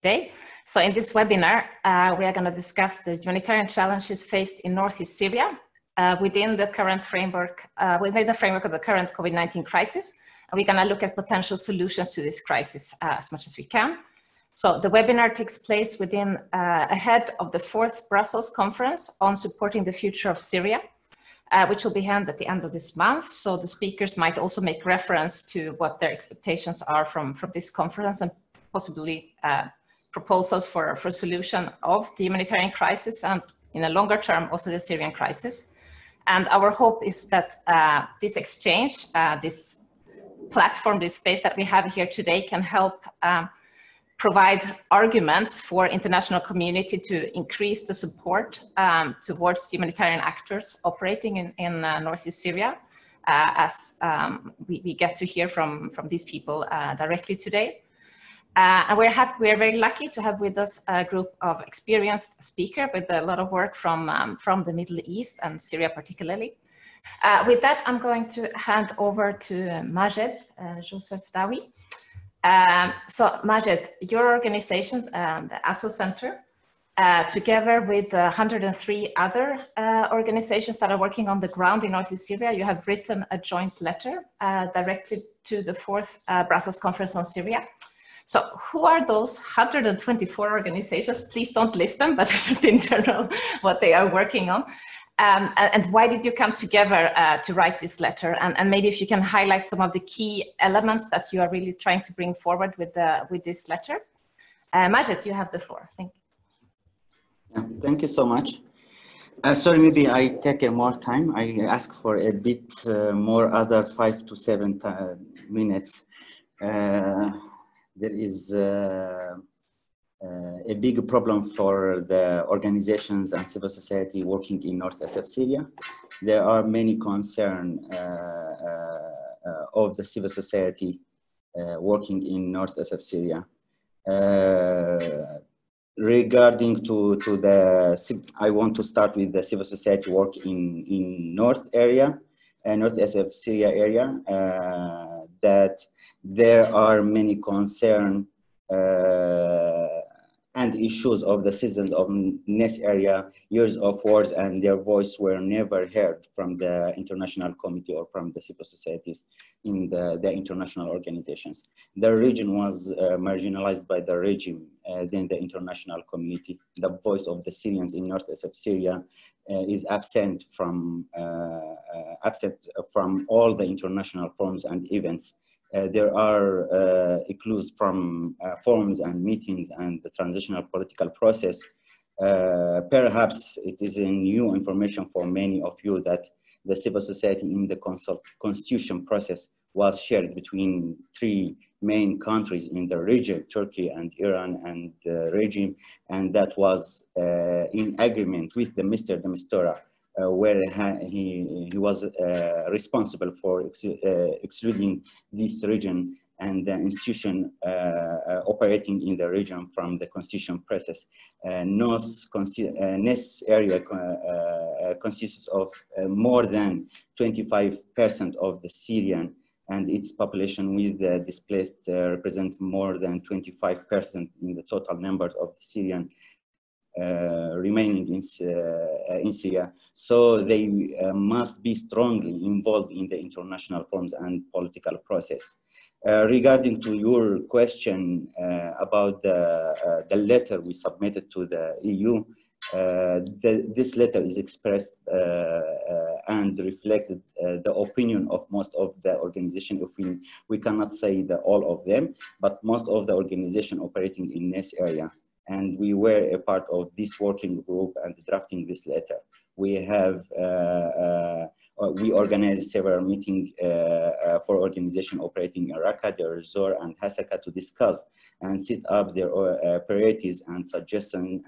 today. So in this webinar, we are going to discuss the humanitarian challenges faced in North East Syria within the framework of the current COVID-19 crisis. And we're going to look at potential solutions to this crisis as much as we can. So the webinar takes place ahead of the 4th Brussels conference on supporting the future of Syria, which will be held at the end of this month. So the speakers might also make reference to what their expectations are from this conference and possibly proposals for solution of the humanitarian crisis and in a longer term also the Syrian crisis. And our hope is that this exchange, this platform, this space that we have here today can help provide arguments for international community to increase the support towards humanitarian actors operating in Northeast Syria, as we get to hear from these people directly today. And we are very lucky to have with us a group of experienced speakers with a lot of work from the Middle East and Syria particularly. With that, I'm going to hand over to Majed Joseph Dawi. So Majed, your organizations, the ASO Center, together with 103 other organizations that are working on the ground in Northeast Syria, you have written a joint letter directly to the 4th Brussels Conference on Syria. So who are those 124 organizations? Please don't list them, but just in general, what they are working on. And why did you come together to write this letter? And maybe if you can highlight some of the key elements that you are really trying to bring forward with this letter. Majed, you have the floor. Thank you. Yeah, thank you so much. Sorry, maybe I take more time. I ask for a bit more, other 5 to 7 minutes. There is a big problem for the organizations and civil society working in North East Syria. There are many concerns of the civil society working in North East Syria. Regarding to I want to start with the civil society work in North East Syria area, that there are many concerns and issues of the citizens of this area, years of wars, and their voice were never heard from the international community or from the civil societies in the international organizations. The region was marginalized by the regime, then the international community. The voice of the Syrians in North East Syria is absent from all the international forums and events. There are clues from forums and meetings and the transitional political process. Perhaps it is a new information for many of you that the civil society in the constitution process was shared between 3 main countries in the region, Turkey and Iran and the regime, and that was in agreement with the Mr. de Mistura, where he was responsible for excluding this region and the institution operating in the region from the constitution process. NES area consists of more than 25% of the Syrian, and its population with the displaced represent more than 25% in the total numbers of the Syrian remaining in Syria. So they must be strongly involved in the international forums and political process. Regarding to your question about the letter we submitted to the EU, this letter is expressed and reflected the opinion of most of the organizations. We cannot say all of them, but most of the organizations operating in this area. And we were a part of this working group and drafting this letter. We have we organized several meetings for organizations operating in Raqqa, Deir ez-Zor, and Hasaka to discuss and set up their priorities and suggestions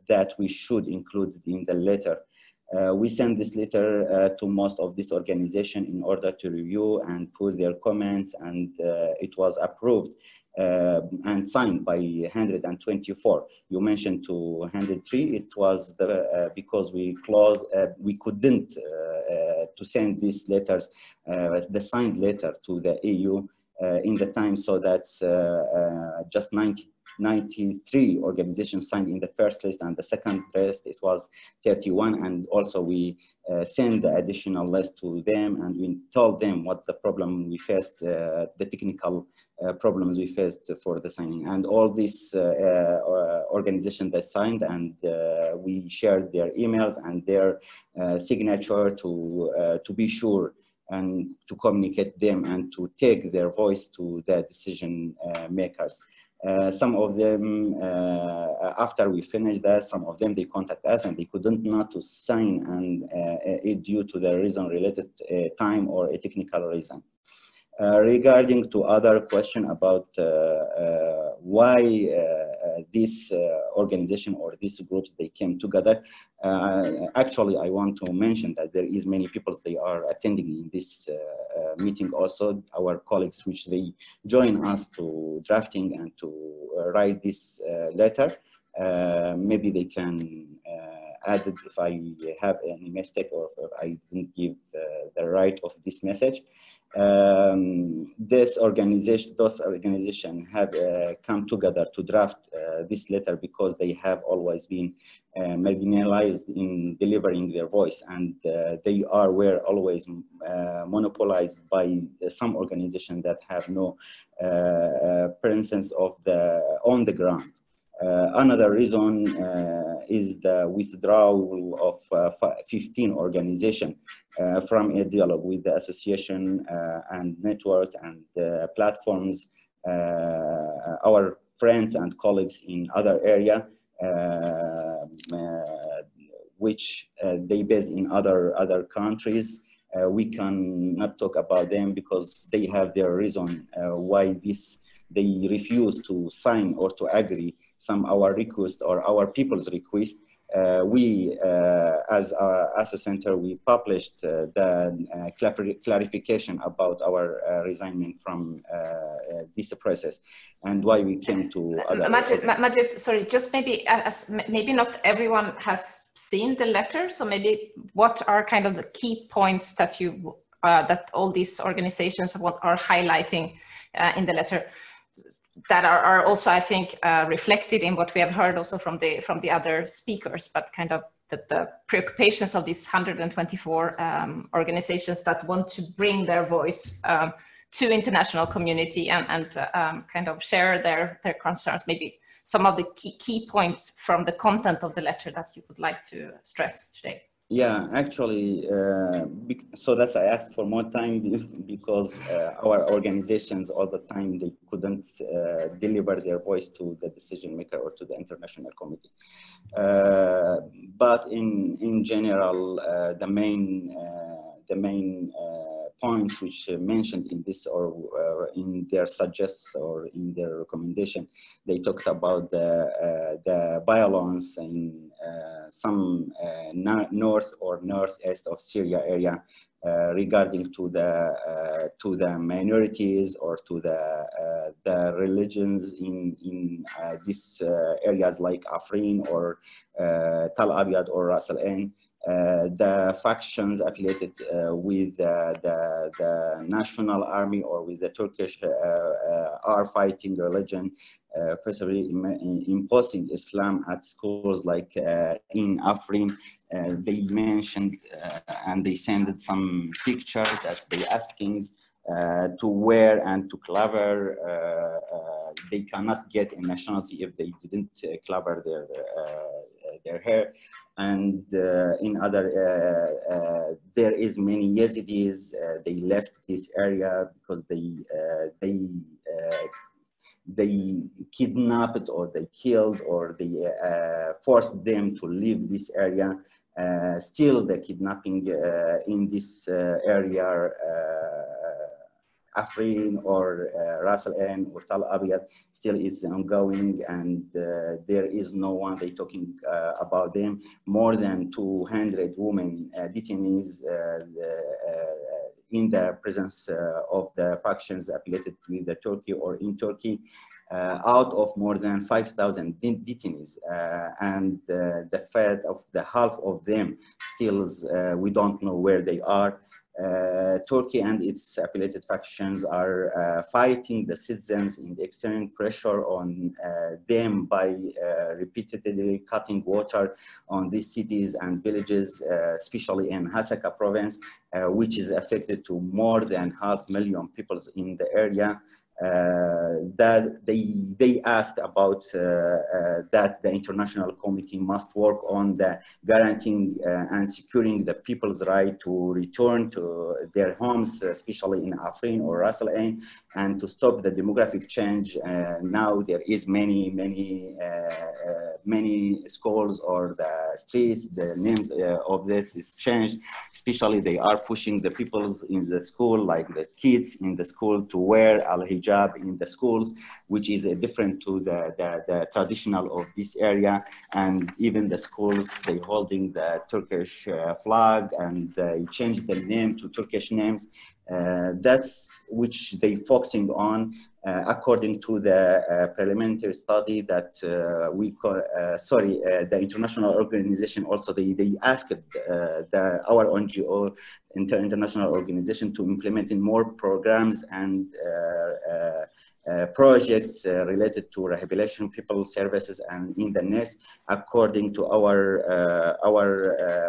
that we should include in the letter. We sent this letter to most of this organization in order to review and put their comments, and it was approved and signed by 124. You mentioned 203. It was because we couldn't to send these letters, the signed letter to the EU in the time, so that's just 90 93 organizations signed in the first list, and the second list it was 31. And also we send the additional list to them, and we told them what the problem we faced, the technical problems we faced for the signing. And all these organizations that signed, and we shared their emails and their signature to be sure and to communicate them and to take their voice to the decision makers. Some of them, after we finished that, some of them, they contact us and they couldn't not to sign, and it due to the reason related time or a technical reason. Regarding to other question about why this organization or these groups, they came together. Actually, I want to mention that there is many people, they are attending in this meeting also, our colleagues, which they join us to drafting and to write this letter. Maybe they can add it if I have any mistake or if I didn't give the right of this message. Those organizations have come together to draft this letter because they have always been marginalized in delivering their voice, and they were always monopolized by some organizations that have no presence of on the ground. Another reason is the withdrawal of 15 organizations from a dialogue with the association and networks and platforms. Our friends and colleagues in other area, which they based in other countries. We cannot talk about them because they have their reason why they refuse to sign or to agree some our request or our people's request. We, as a center, we published the clarification about our resignment from this process and why we came to other. Majid, sorry, just maybe maybe not everyone has seen the letter, so maybe what are kind of the key points that you that all these organizations are highlighting in the letter, that are also, I think, reflected in what we have heard also from the other speakers, but kind of the preoccupations of these 124 organizations that want to bring their voice to international community and kind of share their concerns. Maybe some of the key points from the content of the letter that you would like to stress today. Yeah, actually, so that's I asked for more time because our organizations all the time, they couldn't deliver their voice to the decision maker or to the international committee. But in general, the main points which mentioned in this or in their suggests or in their recommendation, they talked about the violence in some north or northeast of Syria area regarding to the minorities or to the religions in these areas like Afrin or Tal Abyad or Ras Al Ain. The factions affiliated with the national army or with the Turkish are fighting religion, firstly imposing Islam at schools like in Afrin. They mentioned and they sent some pictures that they asking to wear and to cover. They cannot get a nationality if they didn't cover their hair. And in other, there is many Yazidis. They left this area because they kidnapped or they killed or they forced them to leave this area. Still, the kidnapping in this area, Afrin or Ras Al Ain or Tal Abyad, still is ongoing, and there is no one they talking about them. More than 200 women detainees in the presence of the factions affiliated with the Turkey or in Turkey, out of more than 5,000 detainees, and the fate of the half of them still we don't know where they are. Turkey and its affiliated factions are fighting the citizens and exerting pressure on them by repeatedly cutting water on these cities and villages, especially in Hasaka province, which is affected to more than 500,000 people in the area. That they asked about that the international community must work on the guaranteeing and securing the people's right to return to their homes, especially in Afrin or Ras Al Ain, and to stop the demographic change. Now there is many schools or the streets, the names of this is changed, especially they are pushing the peoples in the school, like the kids in the school, to wear al-hijab in the schools, which is different to the traditional of this area. And even the schools, they holding the Turkish flag, and they changed the name to Turkish names. That's which they focusing on, according to the preliminary study that the international organization also, they asked our NGO, international organization, to implement in more programs and projects related to rehabilitation people services and in the nest. According to our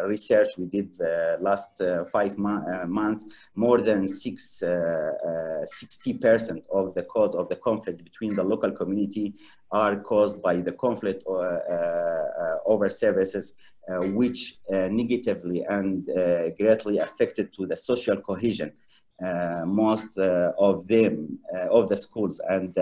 research we did last 5 months, more than 60% of the cause of the conflict between the local community are caused by the conflict over services, which negatively and greatly affected to the social cohesion. Most of them, of the schools and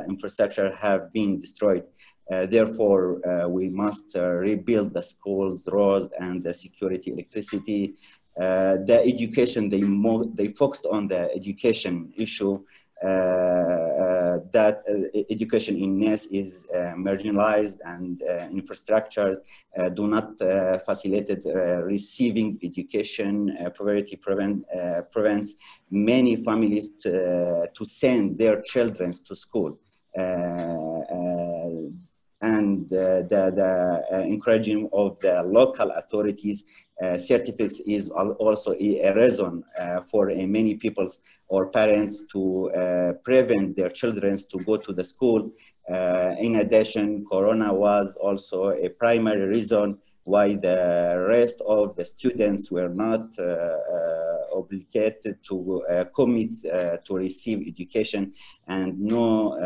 infrastructure have been destroyed. Therefore, we must rebuild the schools, roads, and the security, electricity. The education, they focused on the education issue. That education in NES is marginalized, and infrastructures do not facilitate receiving education. Poverty prevents many families to send their children to school. And the encouraging of the local authorities certificates is also a reason for many people or parents to prevent their children to go to the school. In addition, Corona was also a primary reason why the rest of the students were not obligated to commit to receive education, and no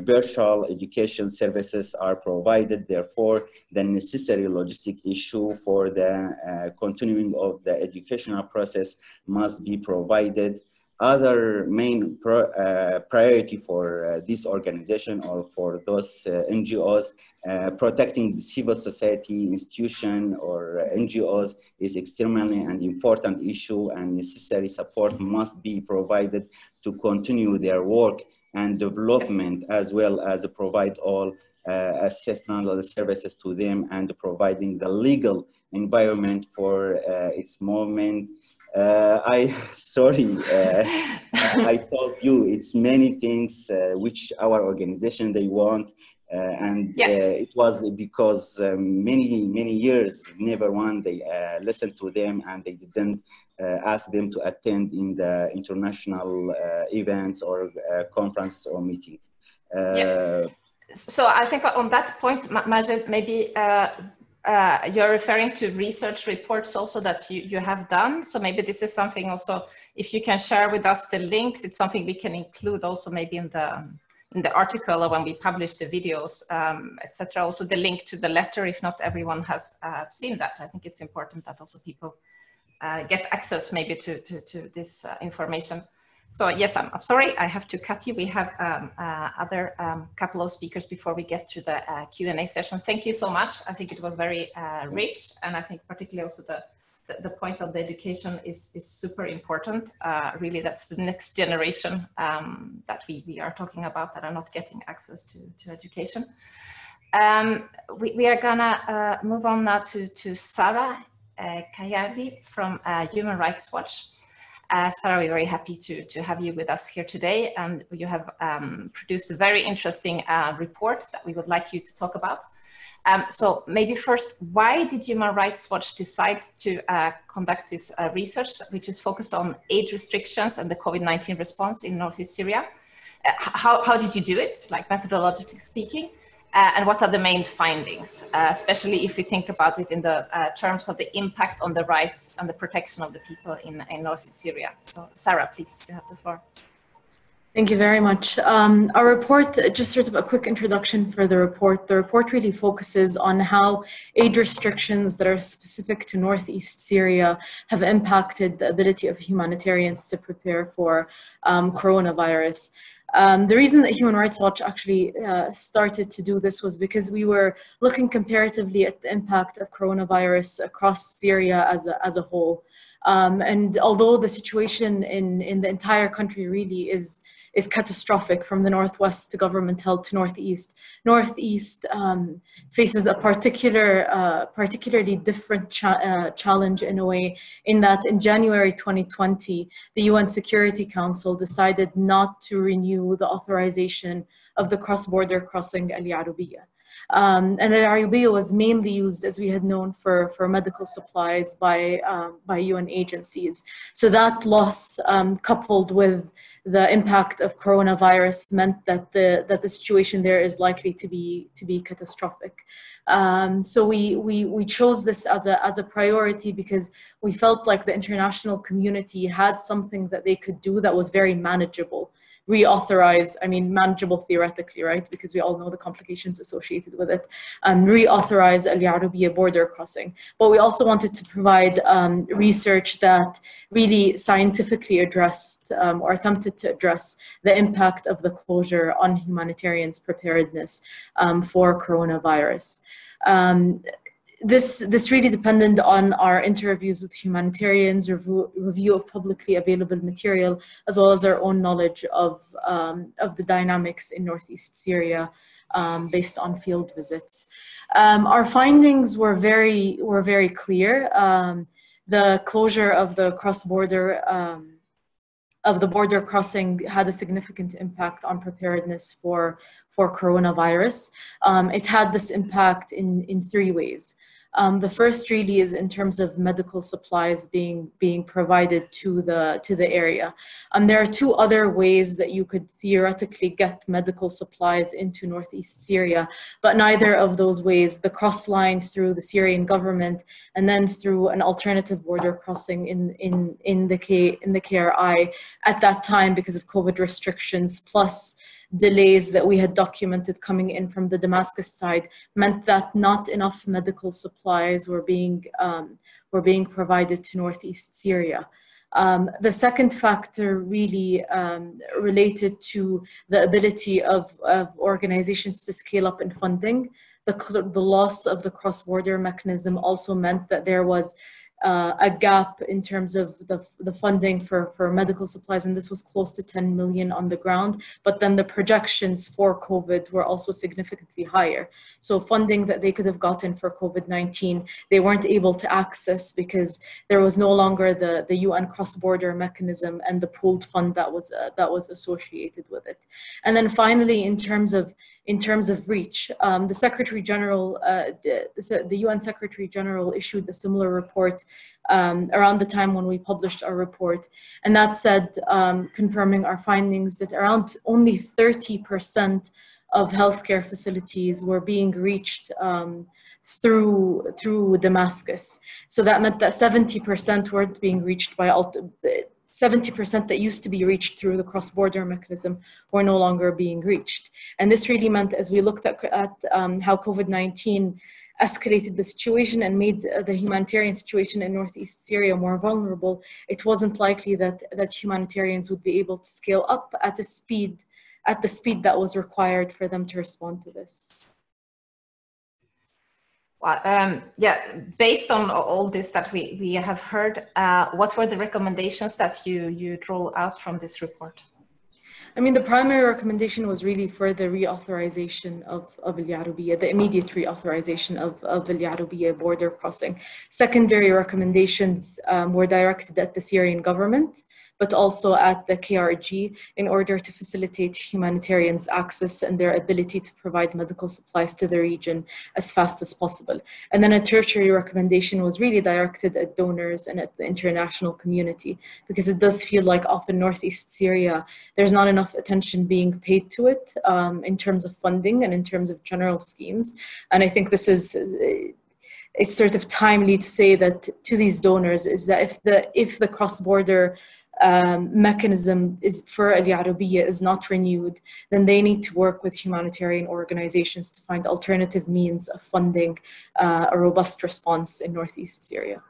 virtual education services are provided. Therefore, the necessary logistic issue for the continuing of the educational process must be provided. Other main priority for this organization or for those NGOs, protecting the civil society institution or NGOs is extremely an important issue, and necessary support must be provided to continue their work and development, as well as provide all assistance services to them, and providing the legal environment for its movement. I told you it's many things which our organization they want, it was because many years never one they listened to them, and they didn't ask them to attend in the international events or conferences or meetings. So I think on that point, Majid, maybe you're referring to research reports also that you have done. So maybe this is something also, if you can share with us the links, it's something we can include also maybe in the article or when we publish the videos, etc. Also the link to the letter, if not everyone has seen that. I think it's important that also people get access maybe to this information. So yes, I'm sorry, I have to cut you. We have other couple of speakers before we get to the Q&A session. Thank you so much. I think it was very rich, and I think particularly also the point of the education is super important. Really, that's the next generation that we are talking about that are not getting access to education. We are gonna move on now to Sarah Kayavi from Human Rights Watch. Sarah, we're very happy to have you with us here today, and you have produced a very interesting report that we would like you to talk about. So maybe first, why did Human Rights Watch decide to conduct this research, which is focused on aid restrictions and the COVID-19 response in North East Syria? How did you do it, like methodologically speaking? And what are the main findings, especially if we think about it in the terms of the impact on the rights and the protection of the people in North East Syria? So Sarah, please, you have the floor. Thank you very much. Our report, just sort of a quick introduction for the report. The report really focuses on how aid restrictions that are specific to Northeast Syria have impacted the ability of humanitarians to prepare for coronavirus. The reason that Human Rights Watch actually started to do this was because we were looking comparatively at the impact of coronavirus across Syria as a whole. And although the situation in the entire country really is catastrophic, from the northwest government-held to northeast faces a particularly different challenge in a way, in that in January 2020, the UN Security Council decided not to renew the authorization of the cross-border crossing Al Yarubiyya. And Al Yarubiyya was mainly used, as we had known, for medical supplies by UN agencies. So that loss, coupled with the impact of coronavirus, meant that the situation there is likely to be catastrophic. So we chose this as a priority because we felt like the international community had something that they could do that was very manageable. Reauthorize, I mean, manageable theoretically, right? Because we all know the complications associated with it. Reauthorize Al Yarubiyya border crossing. But we also wanted to provide research that really scientifically addressed or attempted to address the impact of the closure on humanitarians' preparedness for coronavirus. This really depended on our interviews with humanitarians, review of publicly available material, as well as our own knowledge of the dynamics in Northeast Syria based on field visits. Our findings were very clear. The closure of the cross-border of the border crossing had a significant impact on preparedness for coronavirus. It had this impact in three ways. The first really is in terms of medical supplies being provided to the area. There are two other ways that you could theoretically get medical supplies into Northeast Syria, but neither of those ways, the cross line through the Syrian government and then through an alternative border crossing in the KRI at that time, because of COVID restrictions plus delays that we had documented coming in from the Damascus side, meant that not enough medical supplies were being provided to Northeast Syria. The second factor really related to the ability of organizations to scale up in funding. The loss of the cross-border mechanism also meant that there was a gap in terms of the funding for medical supplies, and this was close to 10 million on the ground, but then the projections for COVID were also significantly higher. So funding that they could have gotten for COVID-19, they weren't able to access because there was no longer the UN cross-border mechanism and the pooled fund that was associated with it. And then finally, in terms of reach, the Secretary General, the UN Secretary General issued a similar report around the time when we published our report. And that said, confirming our findings, that around only 30% of healthcare facilities were being reached through Damascus. So that meant that 70% weren't being reached by 70% that used to be reached through the cross-border mechanism were no longer being reached. And this really meant, as we looked at how COVID-19 escalated the situation and made the humanitarian situation in Northeast Syria more vulnerable, it wasn't likely that humanitarians would be able to scale up at the speed that was required for them to respond to this. Well, yeah, based on all this that we have heard, what were the recommendations that you drew out from this report? I mean, the primary recommendation was really for the reauthorization of Al Yarubiyya, the immediate reauthorization of Al Yarubiyya border crossing. Secondary recommendations were directed at the Syrian government, but also at the KRG in order to facilitate humanitarians' access and their ability to provide medical supplies to the region as fast as possible. And then a tertiary recommendation was really directed at donors and at the international community, because it does feel like often Northeast Syria, there's not enough attention being paid to it in terms of funding and in terms of general schemes. And I think this is, it's sort of timely to say that to these donors is that if the cross-border mechanism is for Al Arabiya is not renewed, then they need to work with humanitarian organizations to find alternative means of funding a robust response in Northeast Syria.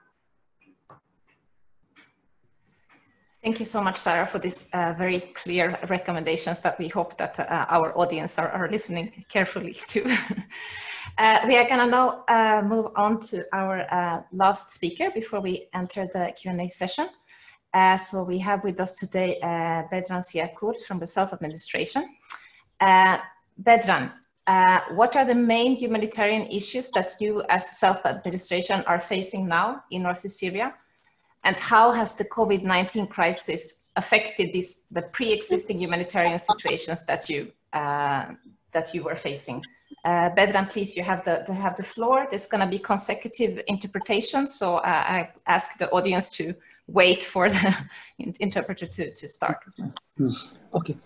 Thank you so much, Sarah, for these very clear recommendations that we hope that our audience are listening carefully to. We are going to now move on to our last speaker before we enter the Q&A session. So we have with us today Bedran Siakour from the Self-Administration. Bedran, what are the main humanitarian issues that you as Self-Administration are facing now in North East Syria? And how has the COVID-19 crisis affected the pre-existing humanitarian situations that you were facing? Bedran, please, you have the floor. There's going to be consecutive interpretation, so I ask the audience to wait for the interpreter to start. Okay.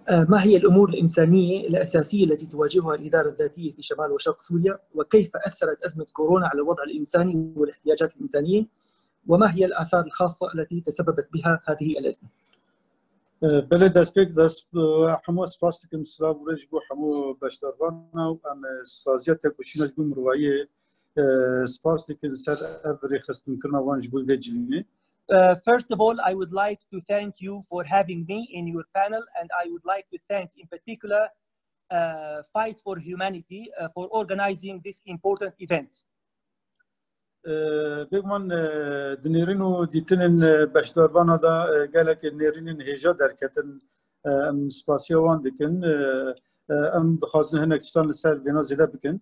ما هي الأمور الإنسانية الأساسية التي تواجهها الإدارة الذاتية في شمال وشرق سوريا، وكيف أثرت أزمة كورونا على الوضع الإنساني والاحتياجات الإنسانية، وما هي الآثار الخاصة التي تسببت بها هذه الأزمة؟ بلد أسبيك داس حمو سباستك مسراب ورجبو حمو باشتربانا وأم سازياتك وشيناش بمرواية سباستك سر أبري خستن كرنا وانجبو بيجليني. First of all, I would like to thank you for having me in your panel, and I would like to thank in particular Fight for Humanity for organizing this important event. بيجمان دنيرينو ديتنن باشداربانا دا قالك نيرينن هجا دركتن ام سباسيا وان دكن ام دخازن هناك تشتغل السال بينا زيدا بكن.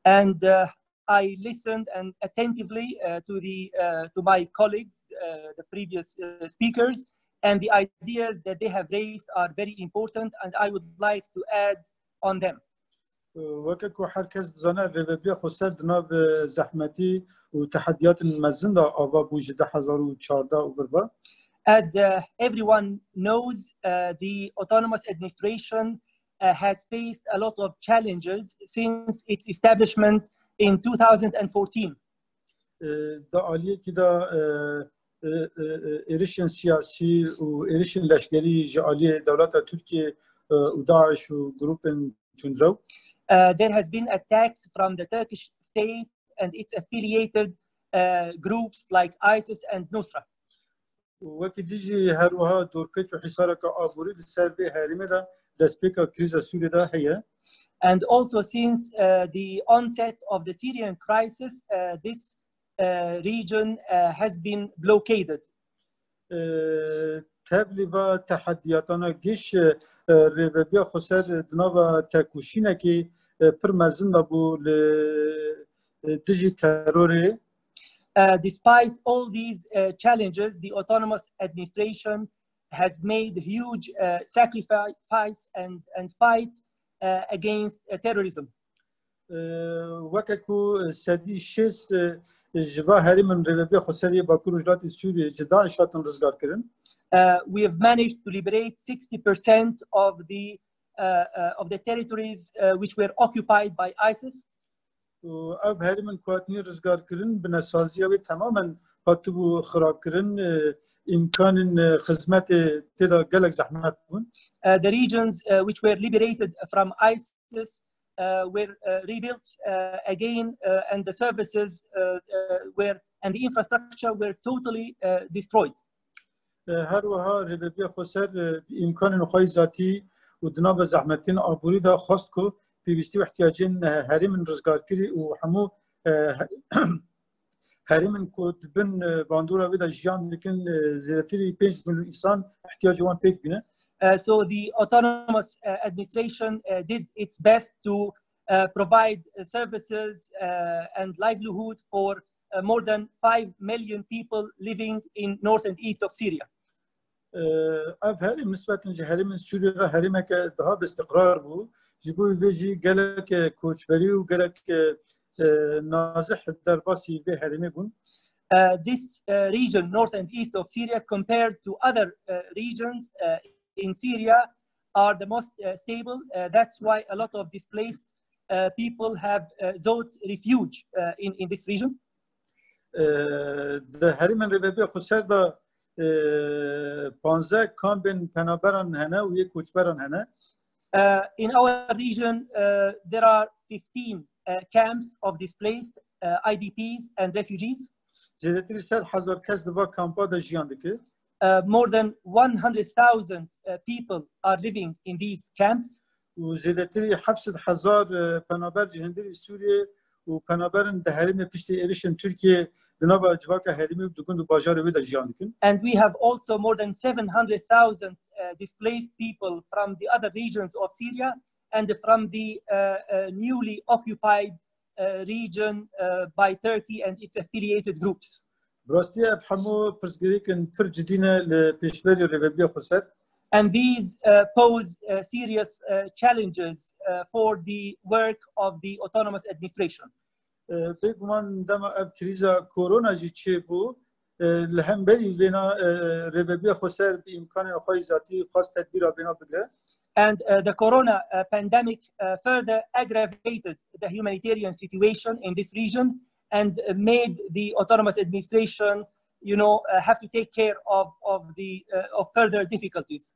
And I listened and attentively to my colleagues, the previous speakers, and the ideas that they have raised are very important, and I would like to add on them. وكاكو حركز زنا الربابية خسر دناب زحمتي وتحديات المزنة أبا بوجد 2014 وبربا. As everyone knows, the autonomous administration has faced a lot of challenges since its establishment in 2014. دا عالیه که دا ایرشن سیاسی و ایرشن لشکری جعالی دولت ترکیه و داعش و گروپن تندرو. There has been attacks from the Turkish state and its affiliated groups like ISIS and Nusra. وقتی دیجی هروها دورکت و حصارک آبوری لسربی هریمه دا دستپیک کریز سوری دا هیه. And also since the onset of the Syrian crisis, this region has been blockaded. تبلیغ تحدیاتنا گیش ربابی خسر دنوا تکوشینه که پرمزن نبود دیجی تروری. Despite all these challenges, the autonomous administration has made huge sacrifice and fight against terrorism. وكاكو سدي شست جبا هرم ربابي خسريه باكو رجلات سوريا جدا شاتن رزقار كرن. We have managed to liberate 60% of the territories which were occupied by ISIS. واب هرم كواتني رزقار كرن بنسازيه وتماما هاتبو خراب كرن امكان خدمات تدا قلق زحمات بون. The regions which were liberated from ISIS were rebuilt again, and the services and the infrastructure were totally destroyed. هروها ربابي خسر بإمكان نخوي ذاتي ودناب زحمتين أبوري دا خاصكو بيستوي احتياجين هرم رزقار كري وحمو هرم كود بن باندورا بدا جيان لكن زيادتي بيج من الإنسان احتياج وان بيج بنا. So the autonomous administration did its best to provide services and livelihood for more than 5 million people living in north and east of Syria. اف هرم نسبة لهرم سوريا هرم كدها باستقرار بو جبوي بيجي قالك كوتشبري وقالك نازح الدرباسي به هرمي بون. This region, north and east of Syria, compared to other regions in Syria, are the most stable. That's why a lot of displaced people have sought refuge in this region. The هرم ربابي خسر دا 15 کامبین پناهبران هنه و یک کوچبران هنه. In our region, there are 15 camps of displaced IDPs and refugees. زیادتری 100,000 کس دوا کامپا دا جیان دکه. More than 100,000 people are living in these camps. و زیادتری 700,000 پناهبر جهندری سوریه و پناهبران ده هرم پشت ایرشن ترکیه دنبال اجواک هرمی دکون دو باجار ویدا جیان دکن. And we have also more than 700,000 displaced people from the other regions of Syria and from the newly occupied region by Turkey and its affiliated groups. براستی افهمو پرسگریکن پر جدینه لپیشبری ربابی خسر. And these pose serious challenges for the work of the autonomous administration. بگمان دم اب کریزا کرونا جی چه بو لهم بری بنا ربابی خسر به امکان خواهی ذاتی خاص تدبیر بنا بگره. And the corona pandemic further aggravated the humanitarian situation in this region and made the autonomous administration, have to take care of further difficulties.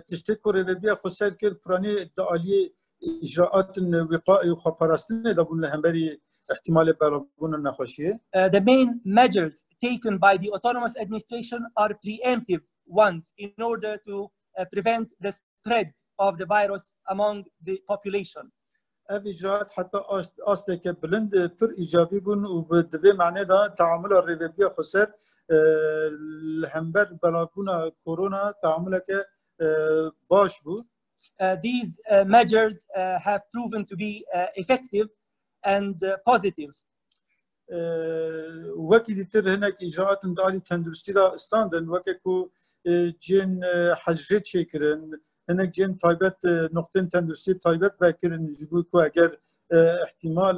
تشتكوا ربابي خسر كل فراني دعالي إجراءات وقائي وخبرستني دبون لهمبري احتمال برابون النخوشية. The main measures taken by the autonomous administration are preemptive ones in order to prevent the spread of the virus among the population. اف اجراءات حتى اصل كبلند پر ايجابي بون وبدبي معناه ده تعامل الربابي خسر الهمبر بلاغونا كورونا تعاملك باش بو. These measures have proven to be effective and positive. وكي ديتر هناك اجراءات دالي تندرستي دا استاندن وكيكو جين حجرت شكرن هناك جين تايبت نقطة تندرستي تايبت باكرن جبوكو اگر احتمال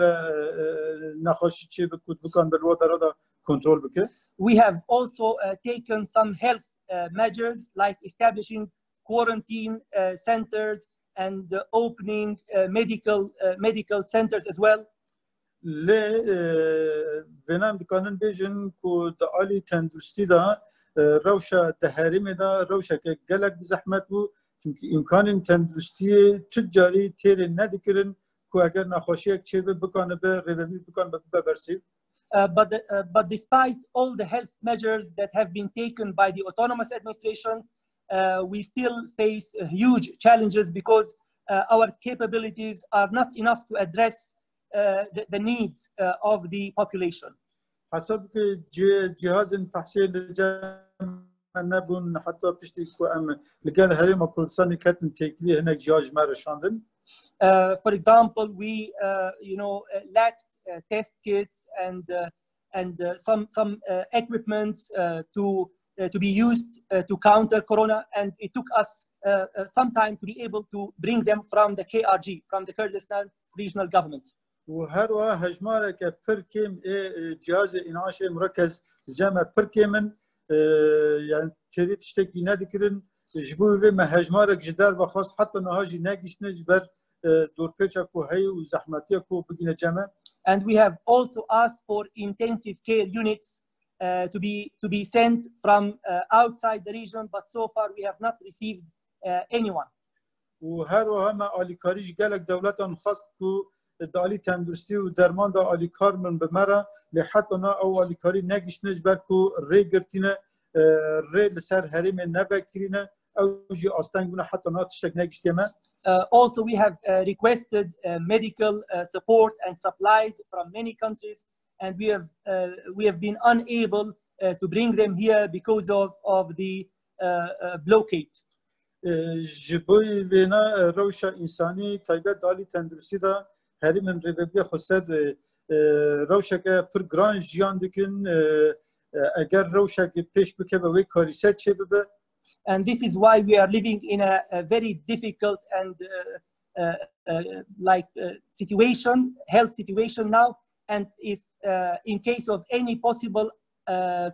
نخاشي شيء بكون بالوضع هذا كنترول بك. We have also taken some health measures like establishing quarantine centers and opening medical centers as well. ل بنام دكانن بيجن كو دالي تندرستي دا روشة تهريم دا روشة كجلك زحمت بو چونكي امكان تندرستي تجاري تير ندكرن كو اگر نخوشيك چه بكون بربابي بكون ببرسي. But despite all the health measures that have been taken by the autonomous administration, we still face huge challenges because our capabilities are not enough to address the needs of the population. حسب جهاز تحصيل نبون حتى بشتي كو ام لقال هرم كل سنه كاتن تكلي هناك جهاز مارشاندن. For example, we lacked test kits and some equipments to be used to counter corona, and it took us some time to be able to bring them from the KRG, from the Kurdistan regional government. وهروا هجمارك بركيم جهاز انعاش مركز جامع بركيمن يعني تريد تشتكي نادكرن جبوا بما هجمارك جدار بخاص حتى نهاجي ناقش نجبر دوركشك وهي وزحمتك وبقينا جامع. And we have also asked for intensive care units to be sent from outside the region, but so far we have not received anyone. وهروا هما آلیکاریش گلک دولتان خواست کو دالی تندرستی و درمان دا آلیکار من بمره لحتی نا او آلیکاری نگیش نجبر کو ری گرتینه ری لسر هریم نبکرینه او جی آستنگونه حتی نا تشتک نگیش تیمه. Also, we have requested medical support and supplies from many countries, and we have been unable to bring them here because of the blockade. جبوی وینا روشا انسانی تایبت دالی تندرستی دا هریم ربابی خسر روشا که پر گران جیان دکن اگر روشا که پیش بکه به وی کاریسه چه ببه. And this is why we are living in a very difficult and health situation now. And if in case of any possible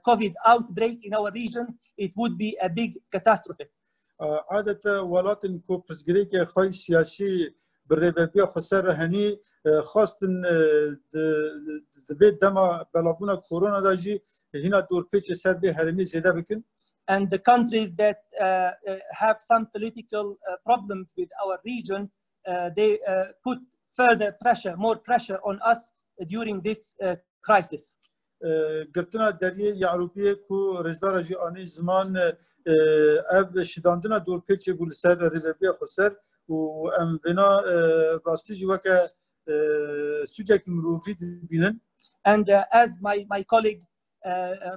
COVID outbreak in our region, it would be a big catastrophe. عادة ولات کو پرسگری که خواهی سیاسی برای خسر هنی خواستن دبید دما بلابونا کرونا داجی هینا دور پیچ سر به هرمی زیده بکن. And the countries that have some political problems with our region, they put further pressure, more pressure on us during this crisis. گرتنا دریه یعروبیه کو رزدار جی آنی زمان اب شداندنا دور پیچ بول سر ریبیا خسر و ام بنا راستی جو که سوجک مروفی بینن. And as my colleague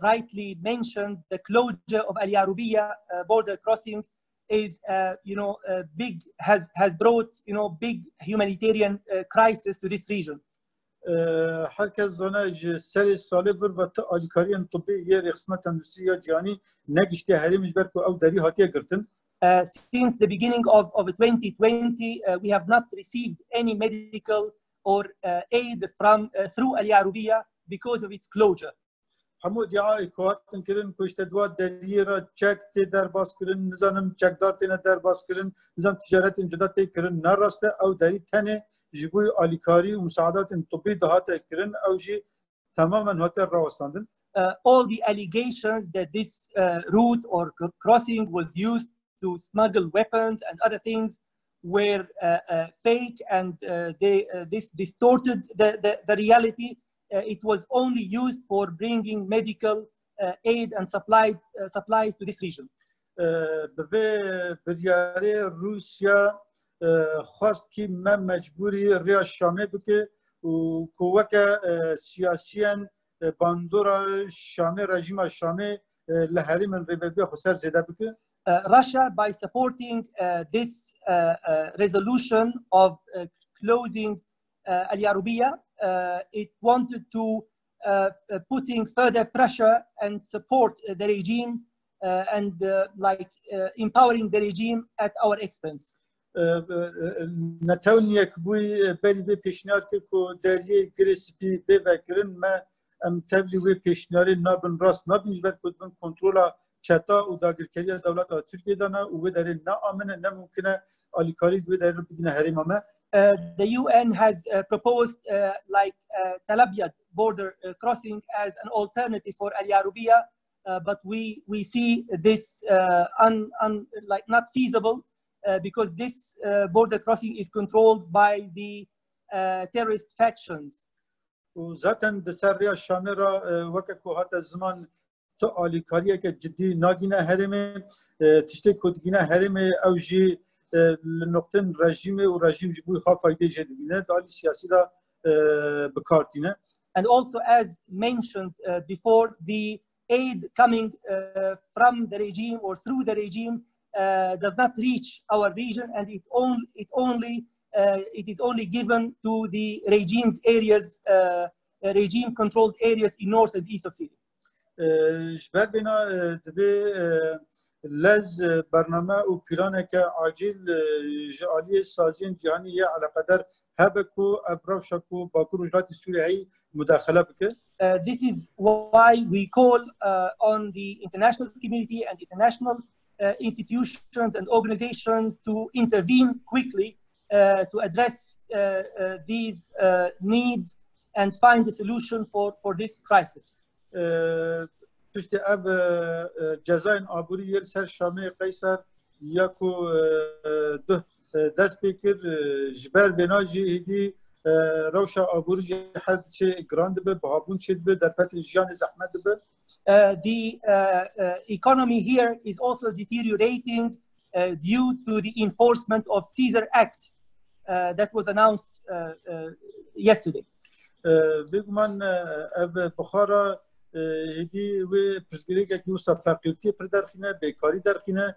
rightly mentioned, the closure of Al Yarubiya border crossing is big has brought big humanitarian crisis to this region. هرکس زنه سر ساله بر و تا آلیکاری طبی یه رخصت تندرسی یا جانی نگشته هریمش بر کو او دری هاتیه گرتن. Since the beginning of 2020, we have not received any medical or aid from through Al Yarubiya because of its closure. همو دیعای کواتن کرن کشت دوات دری را چک تی در باز کرن نزانم چکدار تینه در باز کرن نظام تجارت انجدا تی کرن نراسته او دری تنه جبوی آلیکاری و مساعدات طبی دهات کرن او جی تماما هاتر راوستاندن. All the allegations that this route or crossing was used to smuggle weapons and other things were fake, and this distorted the reality. It was only used for bringing medical aid and supplies to this region. بریاره روسیا خواست که من مجبوری ریا شامه بکه و کوک سیاسیان باندورا شامه رژیم شامه لحری من ربیبی خسر زیده بکه. Russia, by supporting this resolution of closing Al Yarubiya, it wanted to putting further pressure and support the regime and empowering the regime at our expense. نتاون یک بوی بری به پیشنهاد که دریه گریسپی ببکرن ما ام تبلی و پیشنهاد نابن راست نابنش بر کدوم کنترل چتا و داگرکاری دولت ترکیه دانه و داره نه آمنه نه ممکنه آلیکاری دو داره بگنه حریم همه. The UN has proposed Talabiad border crossing as an alternative for Al Yarubiya, but we see this not feasible because this border crossing is controlled by the terrorist factions. و ذاتن دسر ریا شامه را وقت کوهات زمان تو آلیکاریه که جدی ناگینه حریم تشتی کدگینه حریم او جی نقطه رژیم و رژیم جبوی خواه فایده جدیدینه دالی سیاسی دا بکارتینه. And also, as mentioned before, the aid coming from the regime or through the regime does not reach our region, and it is only given to the regime's areas, regime-controlled areas in North and East of Syria. جبر بنا دبی لز برنامه و پیرانه که عاجل جالی سازین جهانی یا علاقه در هبکو ابروشکو باکو رجلات سوریایی مداخله بکه. This is why we call on the international community and international institutions and organizations to intervene quickly to address these needs and find a solution for this crisis. پشت اب جزاین آبوری یل سر شامه قیصر یا کو دست بکر جبر بناجی هدی روشا آبوری حد چه گراند به بابون چه به در پت جان زحمت به. The economy here is also deteriorating due to the enforcement of Caesar Act that was announced yesterday. بگو من اب بخارا هدی و پرسگری که یوسف فقیرتی پر درخینه بیکاری درخینه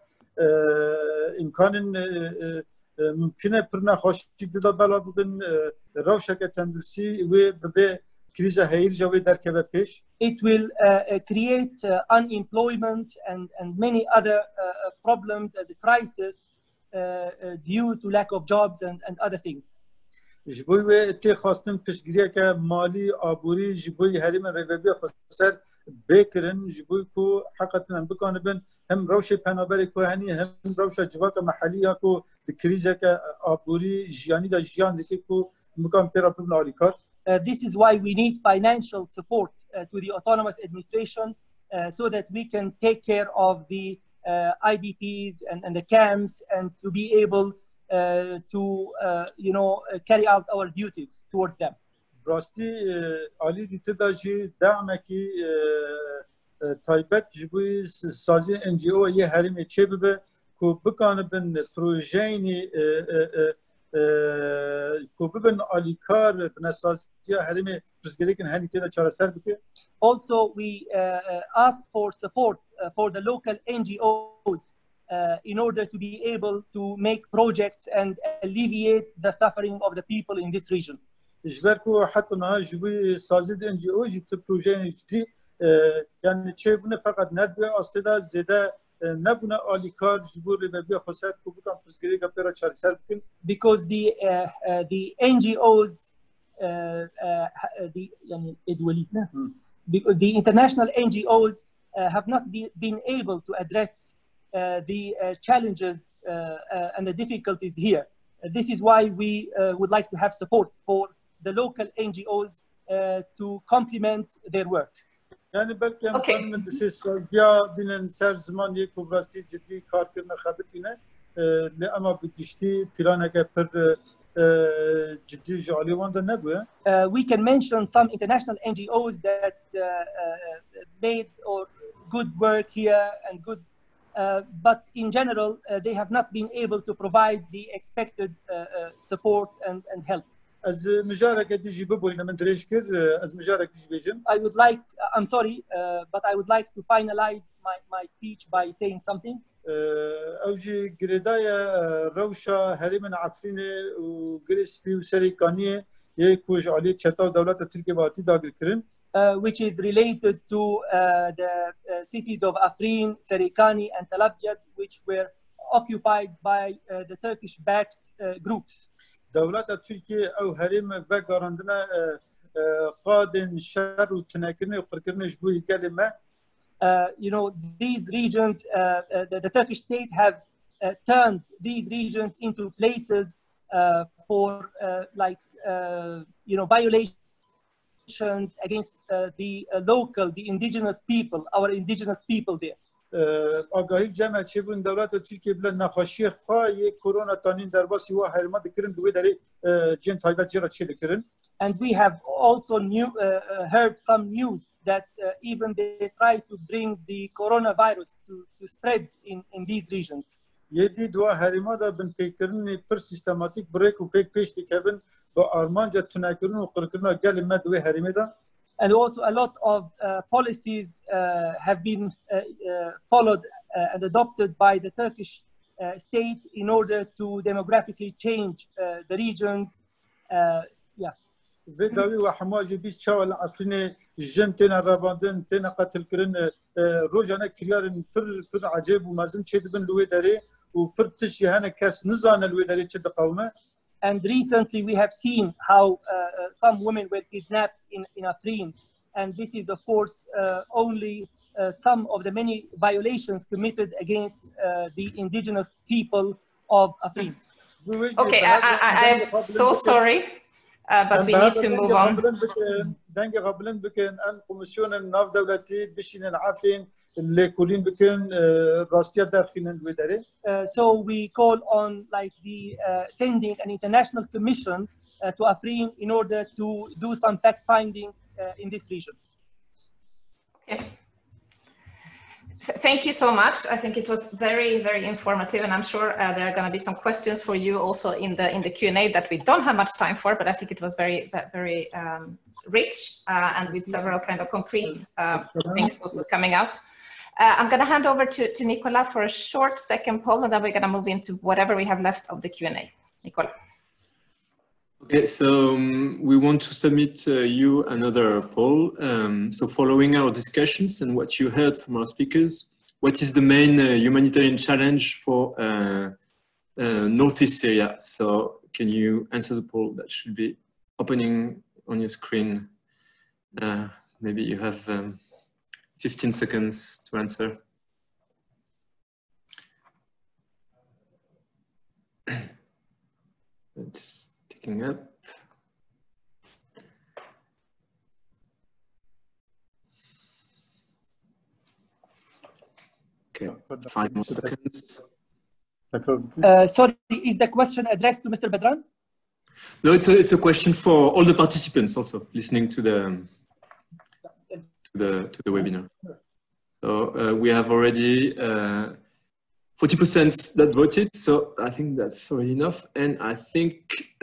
امکان ممکنه پر نخواشی دیده بالا ببین روشک تندرسی و به کریز هیر جوی در که پیش. it will create unemployment and many other problems and the crisis due to lack of jobs and other things. جبوی تی خواستم پشگیری که مالی آبوری جبوی هریم روابی خسر بکرن جبوی کو حقیقتا بکنه بن هم روش پنابری کو هنی هم روش جواک محلی یا کو کریزه که آبوری جیانی دا جیان دکی کو مکان پیرا پبن آلیکار. This is why we need financial support to the autonomous administration so that we can take care of the IDPs and the camps and to be able to carry out our duties towards them. راستی عالی دیت داشی دعمکی تایبت جبوی سازی NGO یه هرمی چه ببه کو بکانه بن پروژینی کو ببن آلیکار بن سازی هرمی پرسگری کن هنی تیدا چاره سر بکه. Also, we ask for support for the local NGOs in order to be able to make projects and alleviate the suffering of the people in this region. جبركو حتى نها جبوي سازد NGO جبت بروجين جدي يعني چه بنا فقط ندوه أصلا زده نبنا آلیکار جبور ربابی خسرت کو بکن پسگیری که پیرا چارسر بکن. Because the NGOs the international NGOs have not been able to address the challenges and the difficulties here. This is why we would like to have support for the local NGOs to complement their work. Yani belki من دسیس بیا بینن سر زمان یک کوبراستی جدی کار کردن خبرتینه لأما بکشتی پیرانه که پر جدی جعلی وانده نبوده. We can mention some international NGOs that made or good work here and good, but in general they have not been able to provide the expected support and help. از مجارك تيجي بقولنا من دريش كر از مجارك تيجي بيجن. I would like, I'm sorry, but I would like to finalize my speech by saying something. أوجي قردايا روشة هريمن عفرينة وقريس بيو سريكانية يكوج عليه تشتاو دولة تركيا باتي داقل كرن. Which is related to the cities of Afrin, Serikani, and Tel Abyad, which were occupied by the Turkish-backed groups. دولة تركيا أو هريم بقارندنا قادن شر وتناكرنا وقركرنا جبوي كلمة. You know, these regions, the Turkish state have turned these regions into places for violations against the local, the indigenous people, our indigenous people there. آگاهی جمع چبون دولت ترکیه بلا نخاشی خواهی کرونا تانین در باسی و هرمات کرن دوی داری جن تایبت جرا چه دکرن. And we have also heard some news that even they try to bring the coronavirus to spread in these regions. یدی دو هرمات بن پیکرن پر سیستماتیک بریک و پیک پیش دیکن با آرمانجا تناکرن و قرکرن گل مد دوی هرمات. And also a lot of policies have been followed and adopted by the Turkish state in order to demographically change the regions. Yeah. بداوی و حماجی بیش چاول عفرین جن تنا راباندن تنا قتل کرن روزانه کریارن پر عجیب و مازن چه دبن لوی داره و پر تشیهانه کس نزانه لوی داره چه دقومه. And recently we have seen how some women were kidnapped in Afrin, and this is of course only some of the many violations committed against the indigenous people of Afrin. Okay, I'm so sorry, but we need to move on. دنگ قبلن بکن ان کمیسیون ناف دولتی بشینن عفرین لکولین بکن راستیت درخینن بداره. So we call on the sending an international commission to Afrin in order to do some fact finding in this region. Okay. Thank you so much. I think it was very, very informative, and I'm sure there are going to be some questions for you also in the Q&A that we don't have much time for, but I think it was very, very rich and with several kind of concrete things also coming out. I'm going to hand over to Nicola for a short second poll, and then we're going to move into whatever we have left of the Q&A. Nicola. Okay, so we want to submit you another poll. So following our discussions and what you heard from our speakers, what is the main humanitarian challenge for North East Syria? So can you answer the poll that should be opening on your screen? Maybe you have 15 seconds to answer. It's ticking up. Okay, 5 more seconds. Sorry, is the question addressed to Mr. Badran? No, it's a question for all the participants also listening to the webinar. So we have already 40% that voted, so I think that's already enough. And I think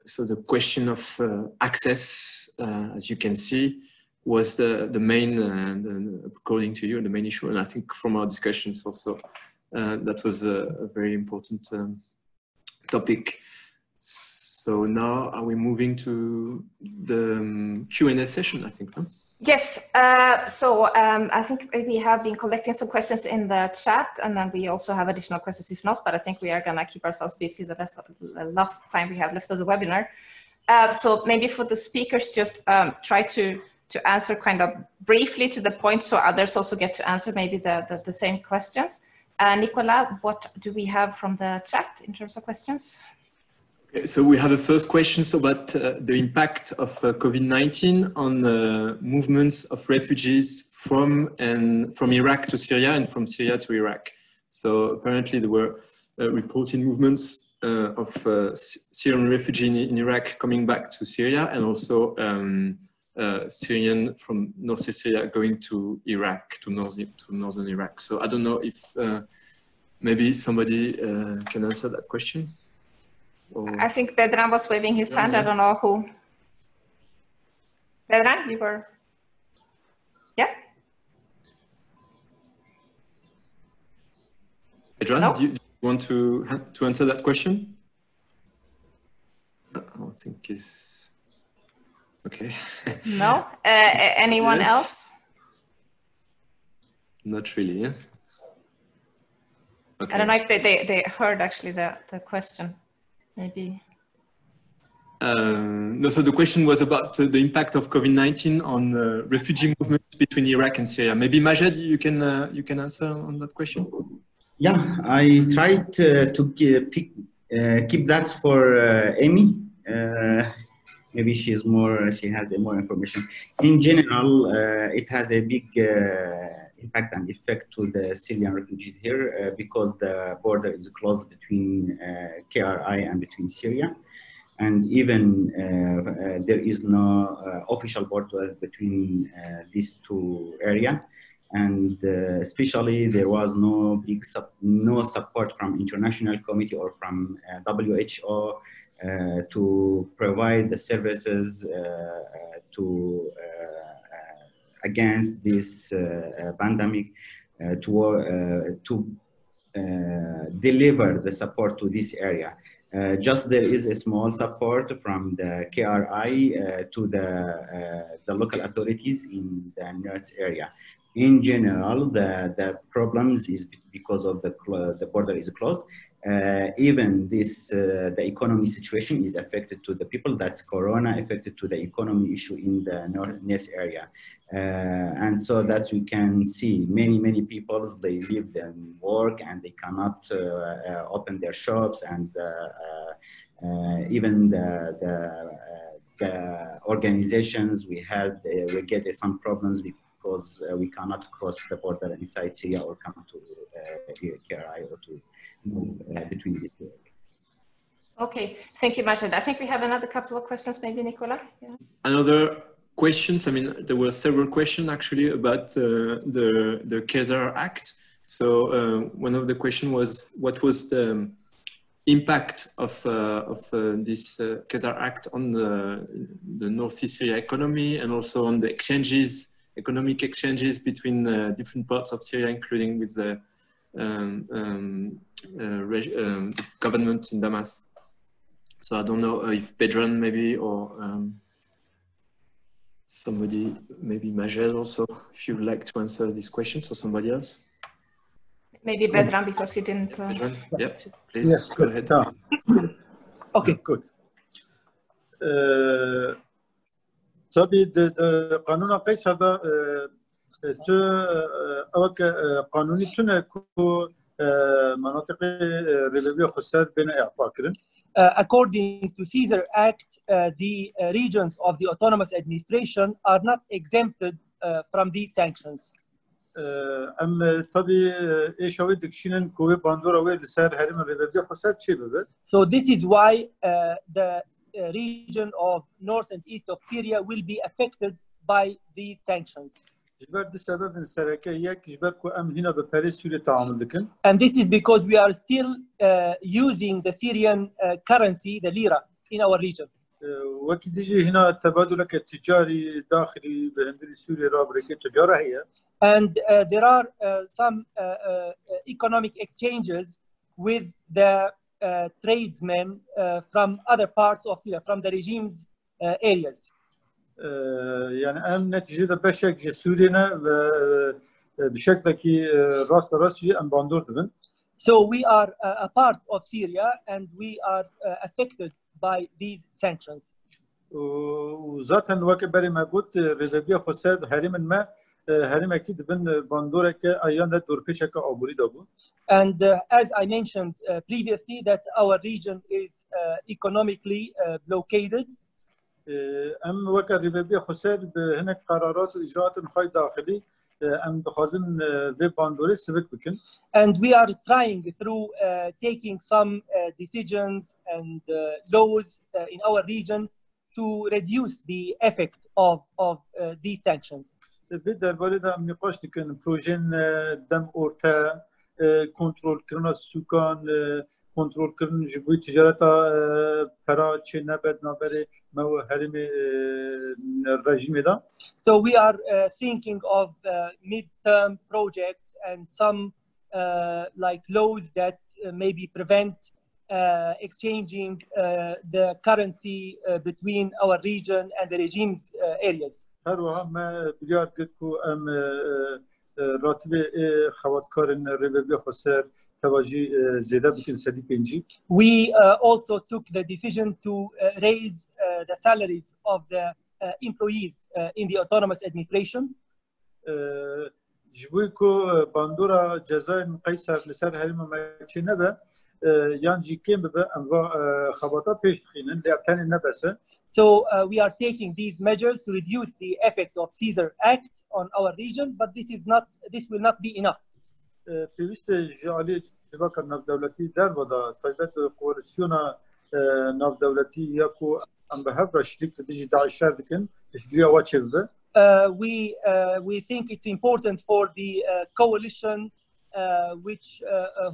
so the question of access, as you can see, was the main, according to you, the main issue. And I think from our discussions also, that was a very important topic. So now are we moving to the Q&A session, I think, huh? Yes, I think we have been collecting some questions in the chat, and then we also have additional questions if not, but I think we are gonna keep ourselves busy the last time we have left of the webinar. So maybe for the speakers, just try to answer kind of briefly to the point so others also get to answer maybe the same questions. Nicolas, what do we have from the chat in terms of questions? Okay, so we have a first question about the impact of COVID-19 on the movements of refugees from Iraq to Syria and from Syria to Iraq. So apparently there were reported movements of Syrian refugees in Iraq coming back to Syria, and also Syrian from North East Syria going to Iraq, to northern Iraq. So I don't know if maybe somebody can answer that question. I think Bedran was waving his hand. I don't know who. Bedran, you were, yeah? Bedran, no? do you want to answer that question? I don't think it's okay. No? Anyone else? Not really, yeah? Okay. I don't know if they heard actually the question. Maybe. No, so the question was about the impact of COVID-19 on refugee movements between Iraq and Syria. Maybe Majed, you can answer on that question. Yeah, I tried to keep that for Amy. Maybe she has more information. In general, it has a big impact and effect to the Syrian refugees here because the border is closed between KRI and between Syria. And even there is no official border between these two areas. And especially there was no support from international committee or from WHO to provide the services against this pandemic, to deliver the support to this area. Just there is a small support from the KRI to the local authorities in the North area. In general, the problems is because of the border is closed. Even this, the economy situation is affected to the people. That's Corona affected to the economy issue in the North area. And so that we can see many people, they live and work and they cannot open their shops, and even the organizations we get some problems because we cannot cross the border inside Syria or come to KRI or to move between the two. Okay, thank you, Majed. I think we have another couple of questions, maybe, Nicola? Yeah. Another questions, I mean, there were several questions actually about the Kaiser Act. So one of the questions was, what was the impact of this Kaiser Act on the North East Syria economy, and also on the exchanges, economic exchanges between different parts of Syria, including with the government in Damascus. So I don't know if Bedran maybe, or somebody, maybe Majed also, if you would like to answer these questions, or somebody else. Maybe Bedran, because he didn't. Bedran, yeah, please go ahead. Okay, good. طبعا قانون قیصر دا تو اوک قانونی تونه کو مناطق ربوی خسر بین اعفا کرن. According to Caesar Act, the regions of the autonomous administration are not exempted from these sanctions. ام طبعا ایشوی دکشینن کوی باندورا وی لسر هرم ربوی خسر چی ببر؟ So this is why the region of North and East of Syria will be affected by these sanctions. جبر سبب سرکه یک جبر کو ام هنا به پری سوریه تعامل دکن. And this is because we are still using the Syrian currency, the lira, in our region. وقتی دیگه هنا تبادل که تجاری داخلی به هندی سوریه را برکه تجاره هیه. And there are some economic exchanges with the tradesmen from other parts of Syria, from the regime's areas. يعني ام نتیجه بشک جسوری نه و بشکل که راست ام باندور دبن. So we are a part of Syria and we are affected by these sanctions. و ذاتاً وقت برای ما بود رضایت خود هرم ما هرم اکید بن باندور که ایام دور پیش که آبوری دابو. And as I mentioned previously, that our region is economically blockaded. ام وقت رضایت خود به هنگ قرارات و اجرات نخواهی داخلی ام بخوادن به باندوری سبک بکن. And we are trying through taking some decisions and laws in our region to reduce the effect of these sanctions. به درباره دام نقاش دکن پروژن دم اورتا کنترل کردن سکان کنترل کردن جبوی تجارت پرا چه نبود نبره ما هرم رژیم دا. So we are thinking of mid-term projects and some like laws that maybe prevent exchanging the currency between our region and the regime's areas. هر وها ما بیار کرد کو ام راتب خوادکارن ربوی خسر توجی زیاده بکن سدی پنجی. We also took the decision to raise the salaries of the employees in the autonomous administration. جبوی کو باندورا جزای قیصر لسر هرم مکه نبه یان جیکیم به انواع خواتا پیش خینن لیابتن نبسه. So we are taking these measures to reduce the effect of Caesar Act on our region, but this will not be enough. پیوست جعلی جواکر نافدولتی در ودا طایبت قوارسیونا نافدولتی یا کو ام به هفت شریک دیجی داعشار دکن تشگیری آوا چه بده؟ We think it's important for the coalition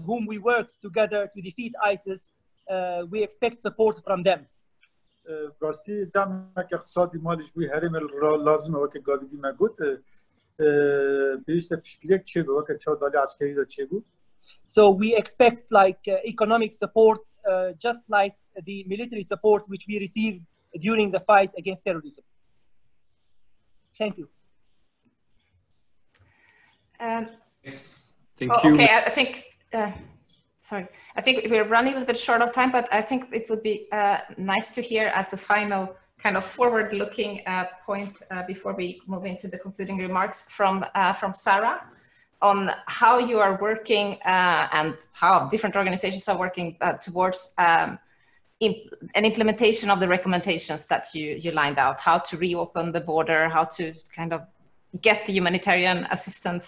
whom we work together to defeat ISIS. We expect support from them. راستی دم اقتصادی مالیش بی هرم لازمه وقت گاویدی مگود پیوست تشکیل چه بود وقت چه دالی عسکری دا چه بود؟ So we expect like economic support, just like the military support which we received during the fight against terrorism. Thank you. Thank you. Okay, I think. Sorry, I think we're running a little bit short of time, but I think it would be nice to hear as a final kind of forward-looking point before we move into the concluding remarks from Sarah on how you are working and how different organizations are working towards an implementation of the recommendations that you lined out, how to reopen the border, how to kind of get the humanitarian assistance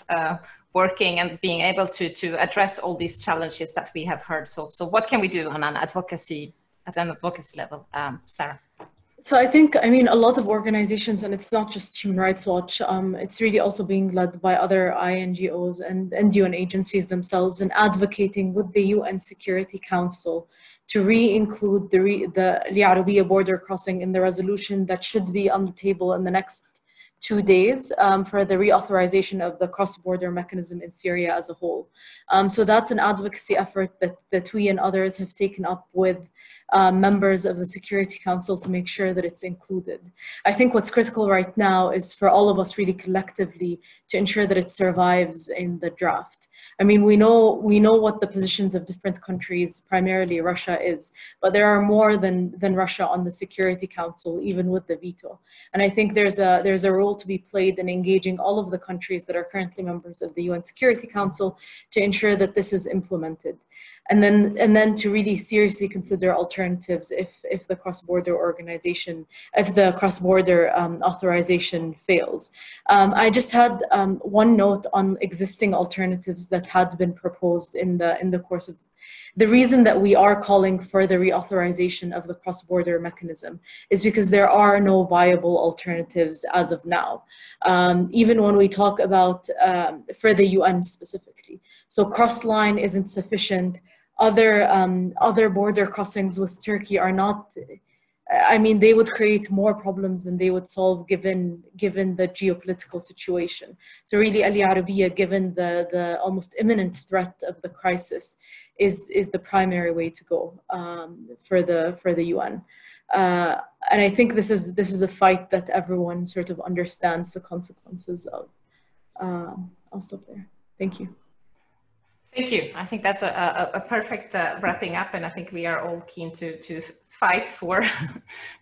working and being able to address all these challenges that we have heard. So what can we do on an advocacy level, Sarah? So I think, I mean, a lot of organizations, and it's not just Human Rights Watch, it's really also being led by other INGOs and UN agencies themselves and advocating with the UN Security Council to re-include the Li Arabiya border crossing in the resolution that should be on the table in the next 2 days for the reauthorization of the cross-border mechanism in Syria as a whole. So that's an advocacy effort that we and others have taken up with members of the Security Council to make sure that it's included. I think what's critical right now is for all of us really collectively to ensure that it survives in the draft. I mean, we know what the positions of different countries, primarily Russia, is, but there are more than Russia on the Security Council, even with the veto. And I think there's a role to be played in engaging all of the countries that are currently members of the UN Security Council to ensure that this is implemented. And then to really seriously consider alternatives if the cross-border organization, if the cross-border authorization fails. I just had one note on existing alternatives that had been proposed in the course of the reason that we are calling for the reauthorization of the cross-border mechanism is because there are no viable alternatives as of now, even when we talk about for the UN specifically. So cross-line isn't sufficient. Other border crossings with Turkey are not, I mean, they would create more problems than they would solve given the geopolitical situation. So really, Al Arabiya, given the almost imminent threat of the crisis, is the primary way to go for the UN. And I think this is a fight that everyone sort of understands the consequences of. I'll stop there. Thank you. Thank you. I think that's a perfect wrapping up, and I think we are all keen to fight for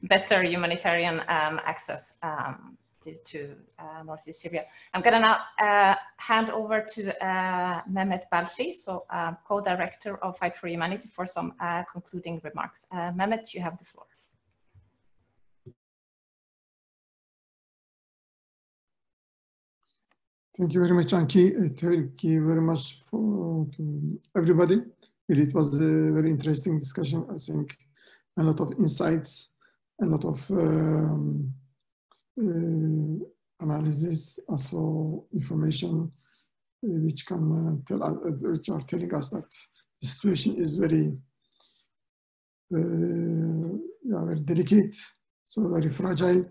better humanitarian access to North East Syria. I'm going to now hand over to Mehmet Balshi, so co-director of Fight for Humanity, for some concluding remarks. Mehmet, you have the floor. Thank you very much, Anki. Thank you very much to everybody. Really, it was a very interesting discussion. I think a lot of insights, a lot of analysis, also information which can which are telling us that the situation is very, very delicate, so very fragile.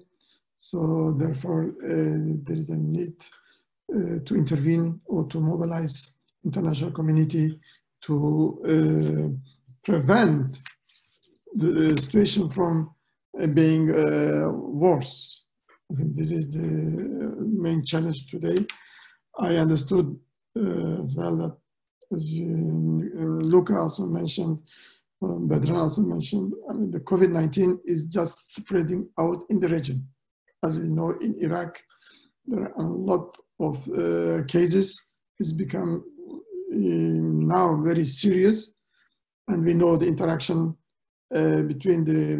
So therefore, there is a need to intervene or to mobilize international community to prevent the situation from being worse. I think this is the main challenge today. I understood as well that, as Luca also mentioned, Badran also mentioned, I mean, the COVID-19 is just spreading out in the region. As we know, in Iraq, there are a lot of cases. It's become now very serious, and we know the interaction between the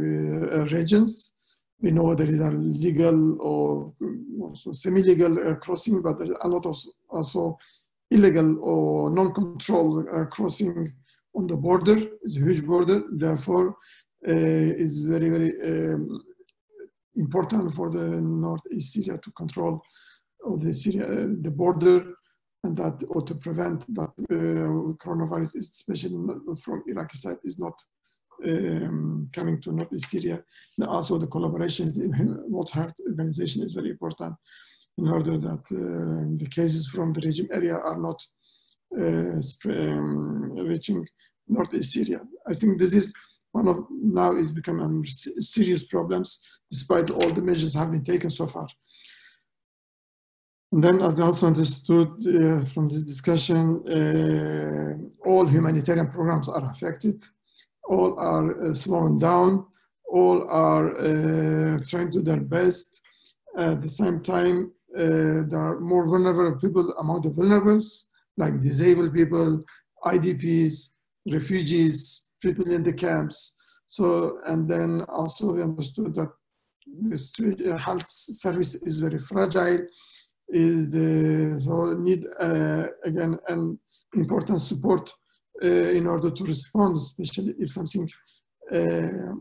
regions. We know there is a legal or also semi-legal crossing, but there is a lot of also illegal or non-controlled crossing on the border. It's a huge border. Therefore, it's very, very important for the North East Syria to control the border, and that, or to prevent that coronavirus, especially from Iraqi side, is not coming to North East Syria. And also the collaboration with the World Health Organization is very important in order that the cases from the regime area are not reaching North East Syria. I think this is one of, now is becoming serious problems despite all the measures have been taken so far. And then, as I also understood from this discussion, all humanitarian programs are affected, all are slowing down, all are trying to do their best. At the same time, there are more vulnerable people among the vulnerables, like disabled people, IDPs, refugees, people in the camps. So, and then also we understood that the health service is very fragile, so need again an important support in order to respond, especially if something the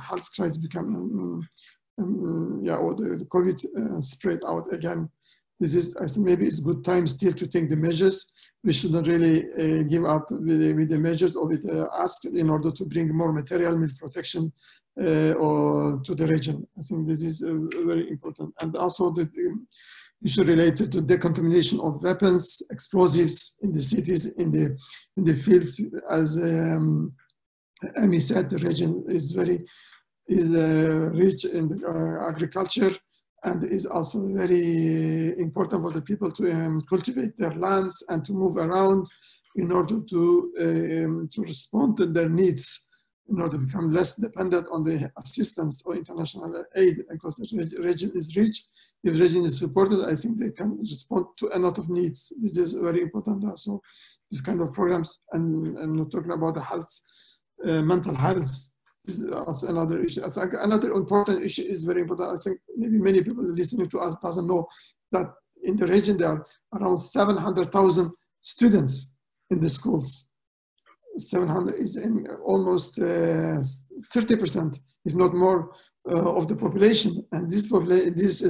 health crisis become or the COVID spread out again. This is, I think, maybe it's a good time still to take the measures. We shouldn't really give up with the measures or with ask in order to bring more material, meal protection or to the region. I think this is very important. And also the issue related to decontamination of weapons, explosives in the cities, in the fields, as Amy said, the region is rich in agriculture, and is also very important for the people to cultivate their lands and to move around in order to respond to their needs, in order to become less dependent on the assistance or international aid, because the region is rich. If the region is supported, I think they can respond to a lot of needs. This is very important also, this kind of programs. And I'm not talking about the health, mental health. This is also another issue. I think another important issue is very important. I think maybe many people listening to us doesn't know that in the region there are around 700,000 students in the schools. 700 is in almost 30%, if not more, of the population. And these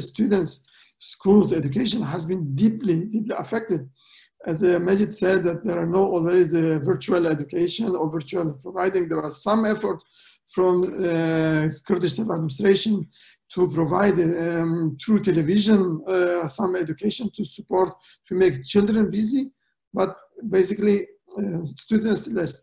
students, schools, education has been deeply affected. As Majid said, that there are not always virtual education or virtual providing. There was some effort from Kurdish administration to provide through television some education to support, to make children busy. But basically, students less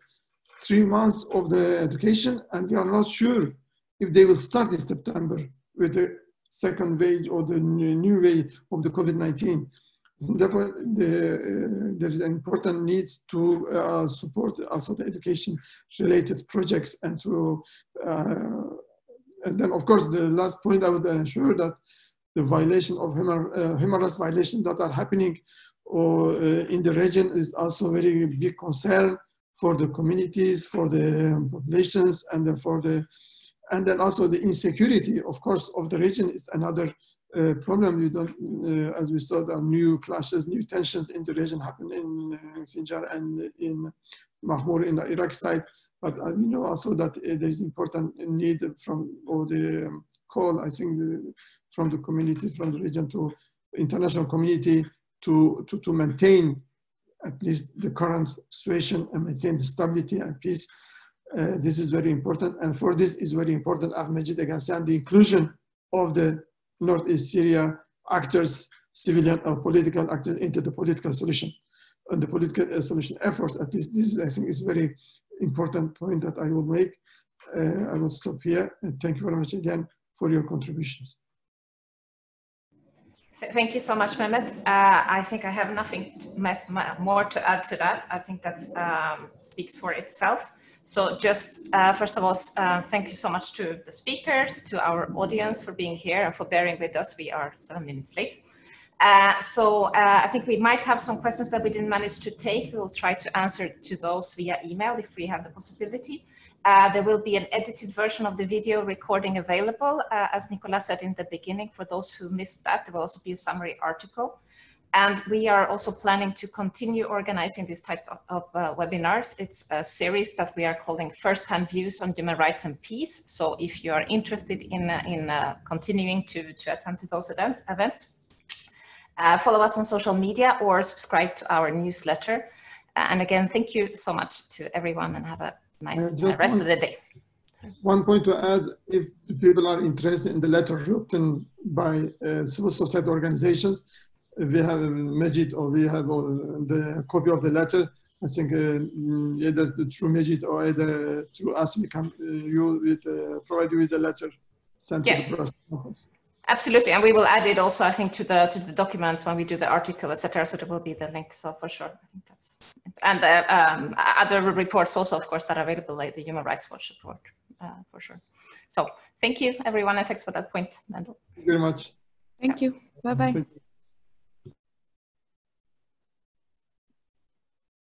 3 months of the education, and we are not sure if they will start in September with the second wave or the new wave of the COVID-19. Therefore, there is an important need to support also the education-related projects, and to and then of course the last point I would ensure that the violation of human rights violations that are happening in the region is also very big concern for the communities, for the populations, and then also the insecurity, of course, of the region is another problem. We don't, as we saw, there are new clashes, new tensions in the region happen in Sinjar and in Mahmoud in the Iraqi side. But we know also that there is important need from, or the call, I think, from the community, from the region to international community to maintain at least the current situation and maintain the stability and peace. This is very important. And for this is very important, Ahmed again said, the inclusion of the North East Syria actors, civilian or political actors, into the political solution and the political solution efforts. At least this, I think, is very important point that I will make. I will stop here, and thank you very much again for your contributions. Thank you so much, Mehmet. I think I have nothing more to add to that. I think that speaks for itself. So just first of all, thank you so much to the speakers, to our audience for being here and for bearing with us. We are 7 minutes late. I think we might have some questions that we didn't manage to take. We will try to answer to those via email if we have the possibility. There will be an edited version of the video recording available, as Nicolas said in the beginning. For those who missed that, there will also be a summary article. And we are also planning to continue organizing this type of webinars. It's a series that we are calling First-Hand Views on Human Rights and Peace. So if you are interested in continuing to attend to those events, follow us on social media or subscribe to our newsletter. And again, thank you so much to everyone, and have a nice rest of the day. One point to add, if people are interested in the letter written by civil society organizations, we have Majid, or we have the copy of the letter. I think either through Majid or either through us, we can provide you with the letter sent to the press office. Absolutely, and we will add it also, I think, to the documents when we do the article, etc. So there will be the link. So for sure, I think that's, and other reports also, of course, that are available, like the Human Rights Watch report, for sure. So thank you, everyone, and thanks for that point, Mendel. Thank you very much. Thank you. Bye bye.